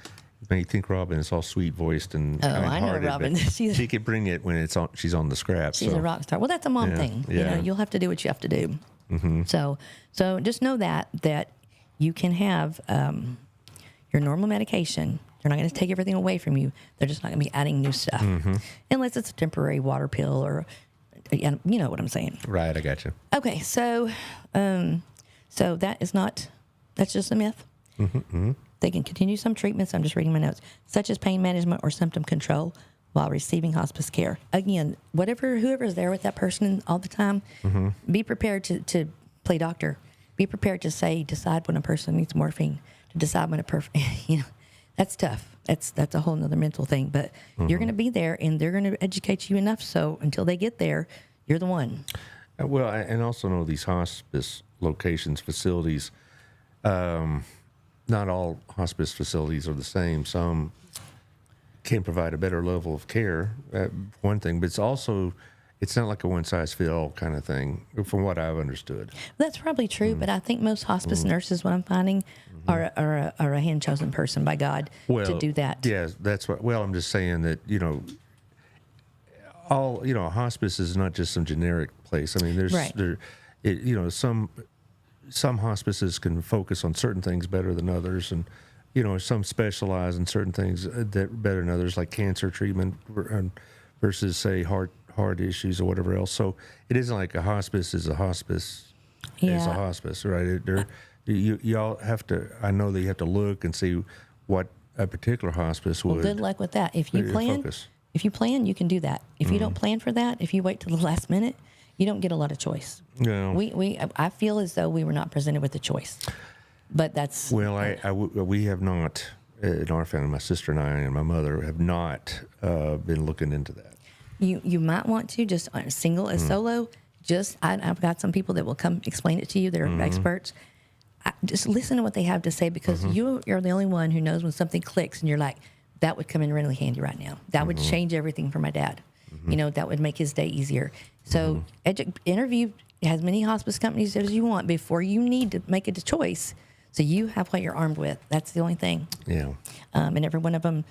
You think Robin is all sweet voiced and I know Robin. She could bring it when she's on the scrap. She's a rock star. Well, that's a mom thing. Yeah. You'll have to do what you have to do. So just know that you can have your normal medication They're not going to take everything away from you. They're just not going to be adding new stuff, unless it's a temporary water pill or, you know what I'm saying. Right, I got you. Okay, so that's just a myth. They can continue some treatments. I'm just reading my notes, such as pain management or symptom control while receiving hospice care. Again, whoever's there with that person all the time, be prepared to play doctor. Be prepared to decide when a person needs morphine, to decide when that's tough. That's a whole nother mental thing. But you're going to be there, and they're going to educate you enough so until they get there, you're the one. Well, and also know these hospice locations, facilities, not all hospice facilities are the same. Some can provide a better level of care, one thing, but it's not like a one-size-fits-all kind of thing, from what I've understood. That's probably true, but I think most hospice nurses, what I'm finding, are a hand-chosen person by God to do that. Yeah, that's what. Well, I'm just saying that hospice is not just some generic place. I mean, some hospices can focus on certain things better than others, and some specialize in certain things that better than others, like cancer treatment versus say heart issues or whatever else. So it isn't like a hospice is a hospice is a hospice, right? You all have to. I know that you have to look and see what a particular hospice would. Well, good luck with that. If you plan, you can do that. If you don't plan for that, if you wait till the last minute, you don't get a lot of choice. No. I feel as though we were not presented with a choice, but that's we have not in our family. My sister and I and my mother have not been looking into that. You might want to just single as solo. I've got some people that will come explain it to you. They're experts. Just listen to what they have to say, because you're the only one who knows when something clicks and you're like, that would come in really handy right now. That would change everything for my dad. That would make his day easier. So interview as many hospice companies as you want before you need to make a choice, so you have what you're armed with. That's the only thing. Yeah. And every one of them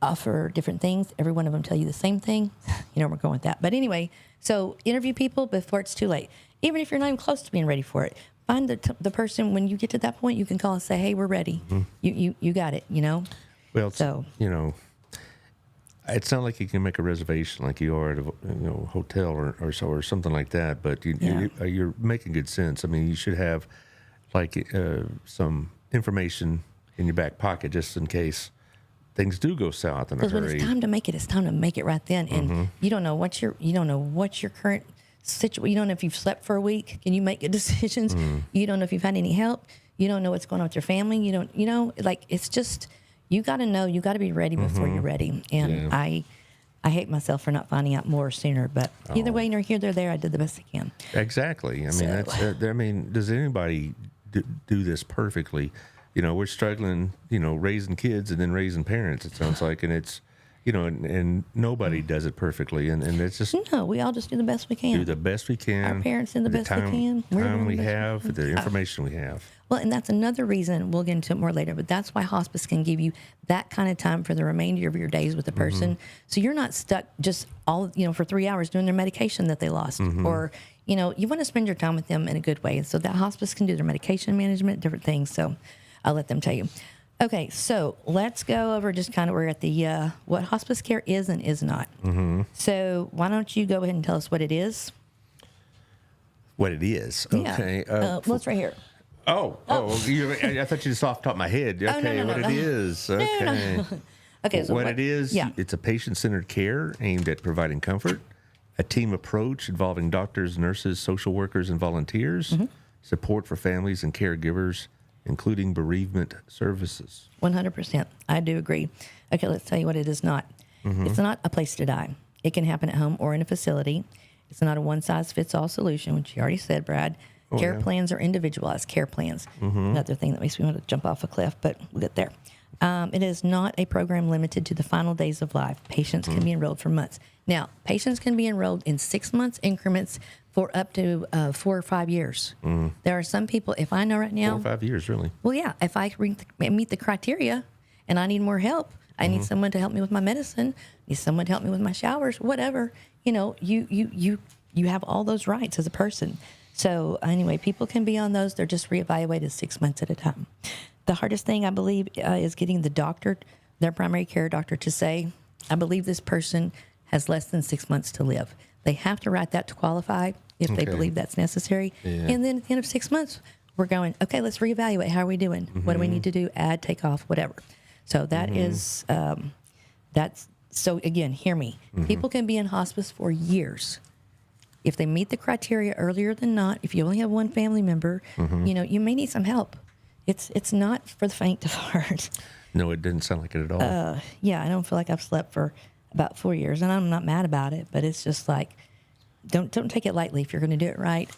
offer different things. Every one of them tell you the same thing. We're going with that. But anyway, so interview people before it's too late. Even if you're not even close to being ready for it, find the person. When you get to that point, you can call and say, "Hey, we're ready. You got it." Well, it's not like you can make a reservation like you are at a hotel or something like that. But you're making good sense. I mean, you should have like some information in your back pocket just in case things do go south in a hurry. Because when it's time to make it, it's time to make it right then. And you don't know what's your current situation. You don't know if you've slept for a week. Can you make good decisions? You don't know if you've had any help. You don't know what's going on with your family. You don't. It's just, you got to know. You got to be ready before you're ready. And I hate myself for not finding out more sooner. But either way, nor here nor there, I did the best I can. Exactly. I mean, does anybody do this perfectly? We're struggling, raising kids and then raising parents, it sounds like, and it's, and nobody does it perfectly, and it's just... No, we all just do the best we can. Do the best we can. Our parents do the best we can. The information we have. Well, and that's another reason, we'll get into it more later, but that's why hospice can give you that kind of time for the remainder of your days with the person. So you're not stuck just for 3 hours doing their medication that they lost. Or, you want to spend your time with them in a good way. And so that hospice can do their medication management, different things. So I'll let them tell you. Okay, so let's go over just kind of, we're at the what hospice care is and is not. So why don't you go ahead and tell us what it is? What it is? Okay. Well, it's right here. I thought you just off the top of my head. Okay, it is. Okay. Okay, so what it is, it's a patient-centered care aimed at providing comfort, a team approach involving doctors, nurses, social workers, and volunteers, support for families and caregivers, including bereavement services. 100%. I do agree. Okay, let's tell you what it is not. It's not a place to die. It can happen at home or in a facility. It's not a one-size-fits-all solution, which you already said, Brad. Care plans are individualized care plans. Another thing that makes me want to jump off a cliff, but we'll get there. It is not a program limited to the final days of life. Patients can be enrolled for months. Now, patients can be enrolled in 6 months increments for up to 4 or 5 years. There are some people, if I know right now... 4 or 5 years, really. Well, yeah. If I meet the criteria and I need more help, I need someone to help me with my medicine, need someone to help me with my showers, whatever, you have all those rights as a person. So anyway, people can be on those. They're just reevaluated 6 months at a time. The hardest thing, I believe, is getting the doctor their primary care doctor to say, I believe this person has less than 6 months to live. They have to write that to qualify if they believe that's necessary. Yeah. And then at the end of 6 months, we're going, okay, let's reevaluate. How are we doing? What do we need to do? Add, take off, whatever. So that is, that's, so again, hear me. People can be in hospice for years. If they meet the criteria earlier than not, if you only have one family member, you know, you may need some help. It's not for the faint of heart. No, it didn't sound like it at all. Yeah, I don't feel like I've slept for about 4 years, and I'm not mad about it, but it's just like, don't take it lightly if you're going to do it right.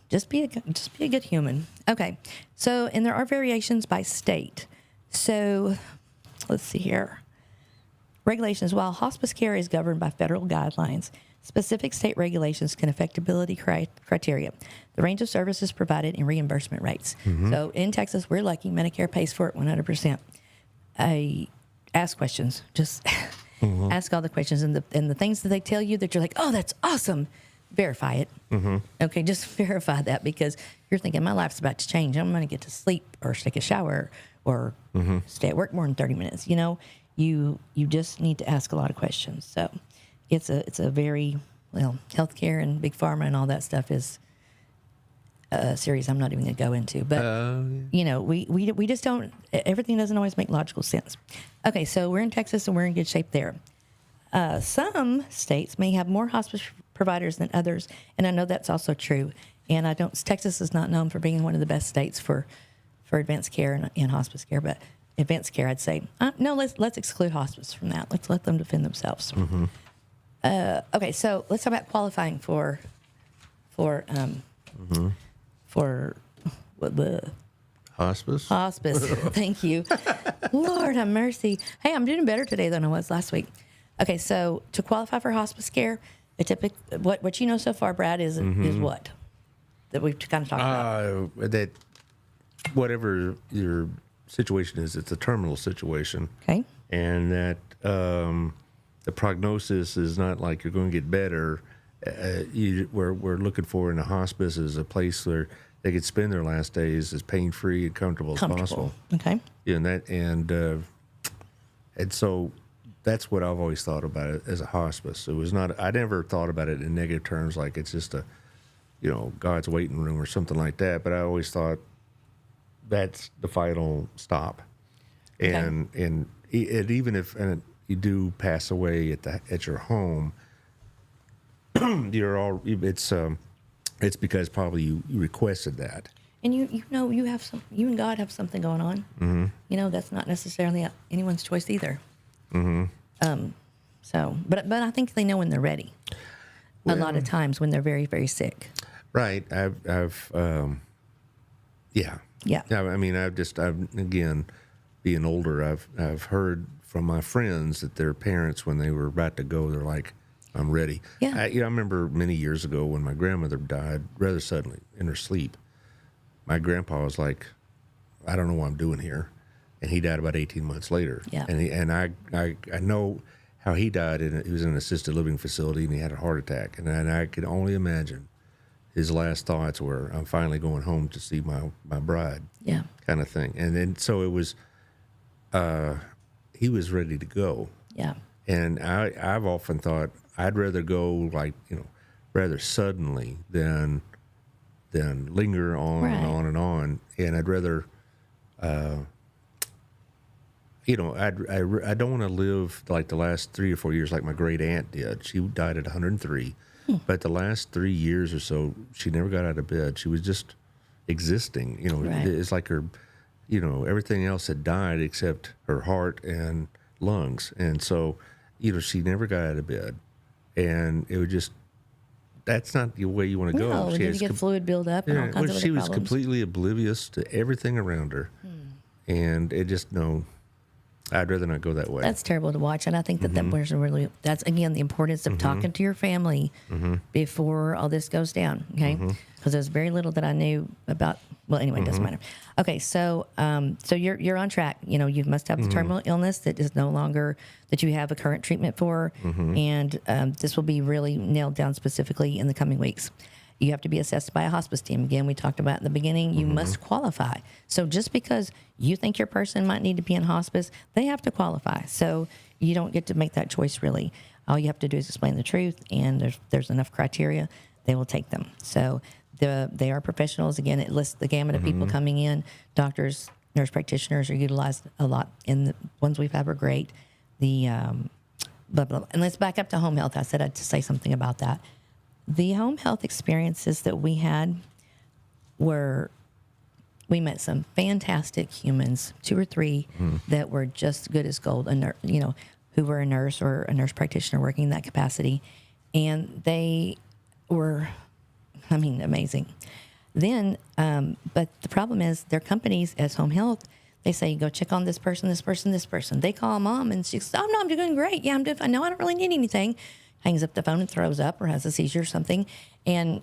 Just be a good human. Okay, so and there are variations by state. So let's see here. Regulations. While hospice care is governed by federal guidelines, specific state regulations can affect ability criteria, the range of services provided, and reimbursement rates. So in Texas, we're lucky. Medicare pays for it 100%. Ask questions. Just ask all the questions. And the things that they tell you that you're like, oh, that's awesome, verify it. Okay, just verify that, because you're thinking, my life's about to change. I'm going to get to sleep or take a shower or stay at work more than 30 minutes. You know, you just need to ask a lot of questions. So it's a very, well, healthcare and big pharma and all that stuff is a series I'm not even going to go into. But, you know, we just don't, everything doesn't always make logical sense. Okay, so we're in Texas and we're in good shape there. Some states may have more hospice providers than others, and I know that's also true. And Texas is not known for being one of the best states for advanced care and hospice care, but advanced care, I'd say, no, let's exclude hospice from that. Let's let them defend themselves. Okay, so let's talk about qualifying for what the Hospice? hospice. Thank you. Lord have mercy. Hey, I'm doing better today than I was last week. Okay, so to qualify for hospice care, what you know so far, Brad, is what? That we've kind of talked about. That whatever your situation is, it's a terminal situation. Okay. And that the prognosis is not like you're going to get better. We're looking for in a hospice is a place where they could spend their last days as pain-free and comfortable as possible. Okay. Yeah, and so that's what I've always thought about it as a hospice. It was not. I never thought about it in negative terms, like it's just God's waiting room or something like that. But I always thought that's the final stop, and even if you do pass away at your home, it's because probably you requested that. And you and God have something going on. You know, that's not necessarily anyone's choice either. So, but I think they know when they're ready. A lot of times when they're very, very sick. Right. Yeah. I mean, I've again, being older, I've heard from my friends that their parents, when they were about to go, they're like, I'm ready. Yeah. I remember many years ago when my grandmother died rather suddenly in her sleep. My grandpa was like, I don't know what I'm doing here. And he died about 18 months later. Yeah. And I know how he died. He was in an assisted living facility and he had a heart attack. And I could only imagine his last thoughts were, I'm finally going home to see my bride. Yeah. Kind of thing. And then so it was, he was ready to go. Yeah. And I've often thought I'd rather go rather suddenly than linger on and on and on. And I'd rather, I don't want to live like the last 3 or 4 years like my great aunt did. She died at 103. But the last 3 years or so, she never got out of bed. She was just existing. Right. It's like her, everything else had died except her heart and lungs. And so, she never got out of bed. And it would just, that's not the way you want to go. No, you get fluid buildup and all kinds of other she was problems. completely oblivious to everything around her. And it just, I'd rather not go that way. That's terrible to watch, and I think that's again the importance of talking to your family before all this goes down. Okay, because there's very little that I knew about. Well, anyway, it doesn't matter. Okay, so you're on track. You must have the terminal illness that is no longer that you have a current treatment for, and this will be really nailed down specifically in the coming weeks. You have to be assessed by a hospice team. Again, we talked about in the beginning, you must qualify. So just because you think your person might need to be in hospice, they have to qualify. So you don't get to make that choice, really. All you have to do is explain the truth, and there's enough criteria, they will take them. So they are professionals. Again, it lists the gamut of people coming in. Doctors, nurse practitioners are utilized a lot, and the ones we've had were great. The blah, blah, blah. And let's back up to home health. I said I'd say something about that. The home health experiences that we had we met some fantastic humans, 2 or 3 that were just good as gold, who were a nurse or a nurse practitioner working in that capacity. And they were, amazing. Then, but the problem is their companies as home health, they say, go check on this person, this person, this person. They call mom and she says, oh, no, I'm doing great. Yeah, I'm doing fine. No, I don't really need anything. Hangs up the phone and throws up or has a seizure or something. And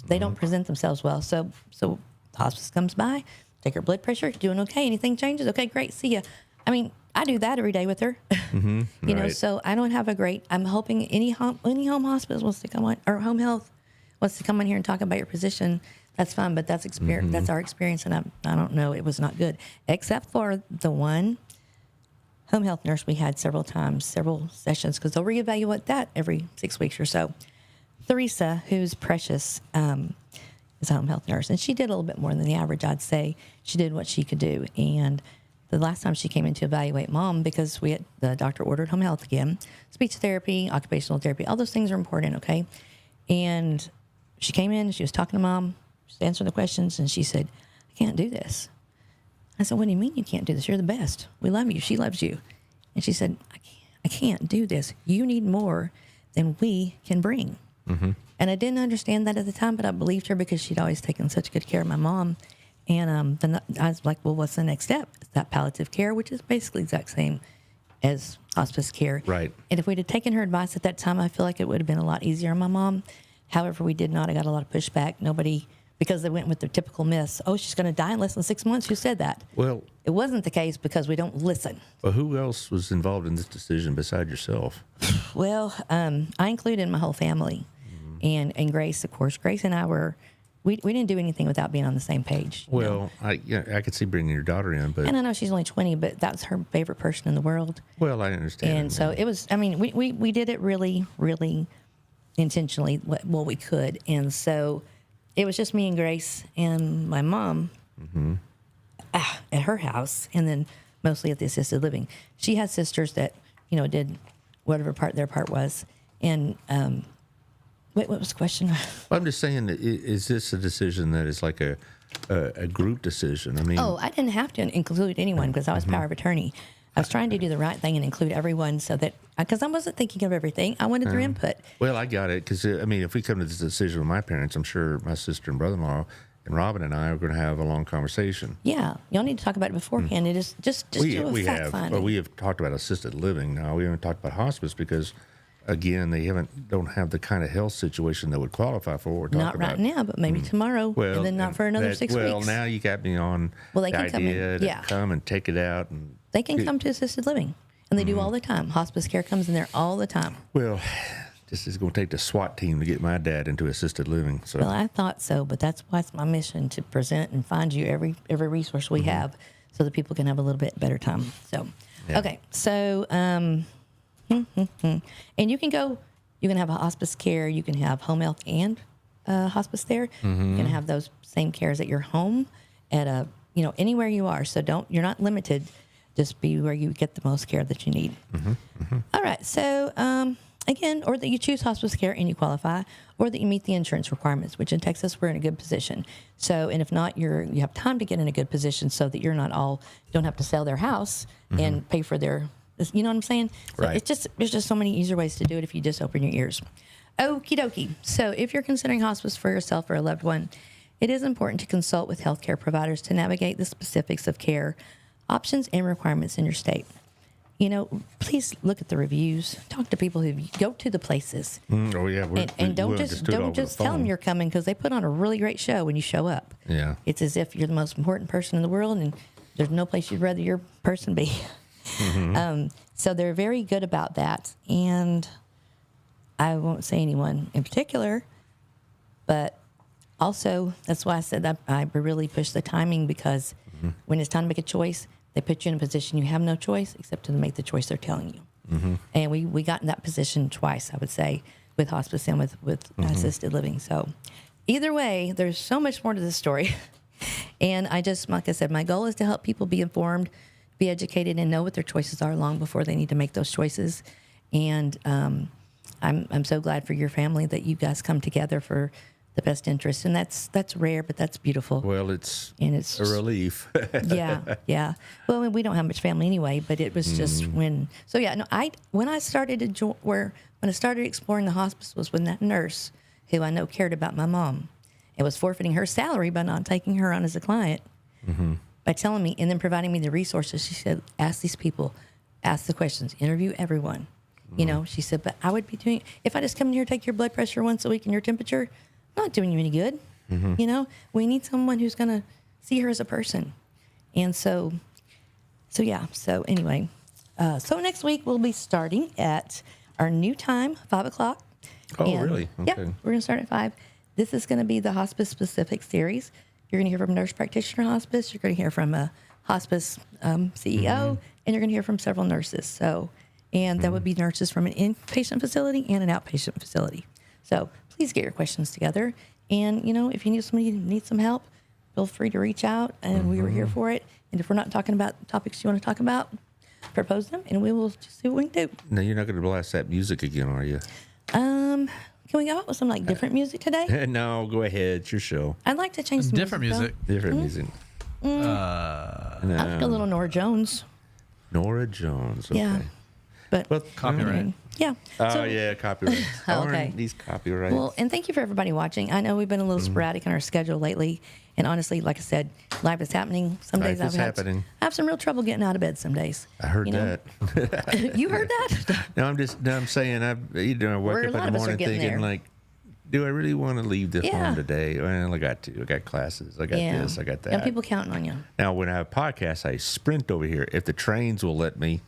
they don't present themselves well. So the hospice comes by, take her blood pressure, doing okay. Anything changes? Okay, great, see ya. I do that every day with her. You know, so I don't have I'm hoping any home hospice wants to come on, or home health wants to come in here and talk about your position. That's fine, but that's experience. That's our experience, and I don't know, it was not good, except for the one home health nurse we had several sessions, because they'll reevaluate that every 6 weeks or so. Theresa, who's precious, is a home health nurse, and she did a little bit more than the average, I'd say. She did what she could do, and the last time she came in to evaluate mom, because the doctor ordered home health again, speech therapy, occupational therapy, all those things are important, okay? And she came in, she was talking to mom, she was answering the questions, and she said, I can't do this. I said, what do you mean you can't do this? You're the best. We love you. She loves you. And she said, I can't do this. You need more than we can bring. And I didn't understand that at the time, but I believed her because she'd always taken such good care of my mom. And then I was like, well, what's the next step? It's that palliative care, which is basically the exact same as hospice care. Right. And if we'd have taken her advice at that time, I feel like it would have been a lot easier on my mom. However, we did not. I got a lot of pushback. Because they went with the typical myths. Oh, she's going to die in less than 6 months. Who said that? Well, it wasn't the case because we don't listen. Well, who else was involved in this decision beside yourself? Well, I included my whole family, and Grace, of course. Grace and I we didn't do anything without being on the same page. Well, I could see bringing your daughter in, but... And I know she's only 20, but that's her favorite person in the world. Well, I understand. And so it was, we did it really, really intentionally, what we could. And so it was just me and Grace and my mom at her house, and then mostly at the assisted living. She had sisters that, did whatever their part was. And... Wait, what was the question? Well, I'm just saying, is this a decision that is like a group decision? I didn't have to include anyone because I was power of attorney. I was trying to do the right thing and include everyone because I wasn't thinking of everything. I wanted their input. Well, I got it because, if we come to this decision with my parents, I'm sure my sister and brother-in-law and Robin and I are going to have a long conversation. Yeah. Y'all need to talk about it beforehand. It is just do a fact finding. Well, we have talked about assisted living now. We haven't talked about hospice because... Again, they don't have the kind of health situation that would qualify for what we're talking about. Not right now, but maybe tomorrow, and then not for another 6 weeks. Well, now you got me on they the can idea to come and take it out. They can come to assisted living, and they do all the time. Hospice Care comes in there all the time. Well, this is going to take the SWAT team to get my dad into assisted living. So. Well, I thought so, but that's why it's my mission to present and find you every resource we have so that people can have a little bit better time. So, okay, so... And you can have a hospice care, you can have home health and hospice there. You can have those same cares at your home, at anywhere you are. So you're not limited. Just be where you get the most care that you need. All right. So again, or that you choose hospice care and you qualify, or that you meet the insurance requirements, which in Texas we're in a good position. So, and if not, you have time to get in a good position so that you're not don't have to sell their house and pay for their. You know what I'm saying? So right. There's just so many easier ways to do it if you just open your ears. Okie dokie. So if you're considering hospice for yourself or a loved one, it is important to consult with healthcare providers to navigate the specifics of care, options, and requirements in your state. Please look at the reviews. Talk to people who go to the places. Oh yeah, and don't just tell them you're coming because they put on a really great show when you show up. Yeah, it's as if you're the most important person in the world, and there's no place you'd rather your person be. So they're very good about that, and I won't say anyone in particular, But also, that's why I said that I really push the timing, because when it's time to make a choice, they put you in a position you have no choice except to make the choice they're telling you. And we got in that position twice, I would say, with hospice and with assisted living. So either way, there's so much more to this story. And I just, like I said, my goal is to help people be informed, be educated, and know what their choices are long before they need to make those choices. And I'm so glad for your family that you guys come together for the best interest. And that's rare, but that's beautiful. Well, it's a relief. yeah. Well, we don't have much family anyway, but it was just when I started when I started exploring the hospice was when that nurse, who I know cared about my mom, and was forfeiting her salary by not taking her on as a client, by telling me and then providing me the resources. She said, ask these people, ask the questions, interview everyone. You know, she said, but I would be doing, if I just come in here, take your blood pressure once a week and your temperature, I'm not doing you any good. You know, we need someone who's going to see her as a person. And so anyway, so next week we'll be starting at our new time, 5 o'clock. Oh, really? Okay. Yeah, we're going to start at 5. This is going to be the hospice specific series. You're going to hear from a nurse practitioner in hospice. You're going to hear from a hospice CEO, and you're going to hear from several nurses. So, and that would be nurses from an inpatient facility and an outpatient facility. So please get your questions together. And, you know, if you need somebody who needs some help, feel free to reach out, and we were here for it. And if we're not talking about topics you want to talk about, propose them, and we will just see what we can do. No, you're not going to blast that music again, are you? Can we go out with some like different music today? No, go ahead. It's your show. I'd like to change some Different music. Different music. I like a little Nora Jones. Nora Jones. Okay. Yeah. But Well, Copyright. yeah. Oh, So- yeah, copyright. Okay. These copyrights. Well, and thank you for everybody watching. I know we've been a little sporadic in our schedule lately, and honestly, like I said, life is happening. Some days Life is happening. I have some real trouble getting out of bed. Some days. I heard that. You heard that? No, I'm saying, I wake A up lot in the of us are morning getting thinking, there. like, do I really want to leave the Yeah. home today? Well, I got to. I got classes. I got this. I got that. And people counting on you. Now, when I have podcasts, I sprint over here if the trains will let me.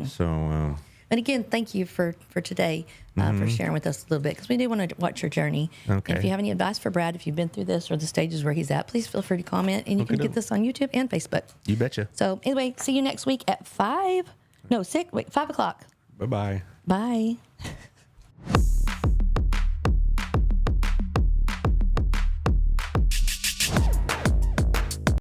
So, And again, thank you for today, for sharing with us a little bit, because we do want to watch your journey. Okay. And if you have any advice for Brad, if you've been through this or the stages where he's at, please feel free to comment, and you can get this on YouTube and Facebook. you betcha. So anyway, see you next week at 5 o'clock. Bye-bye. Bye.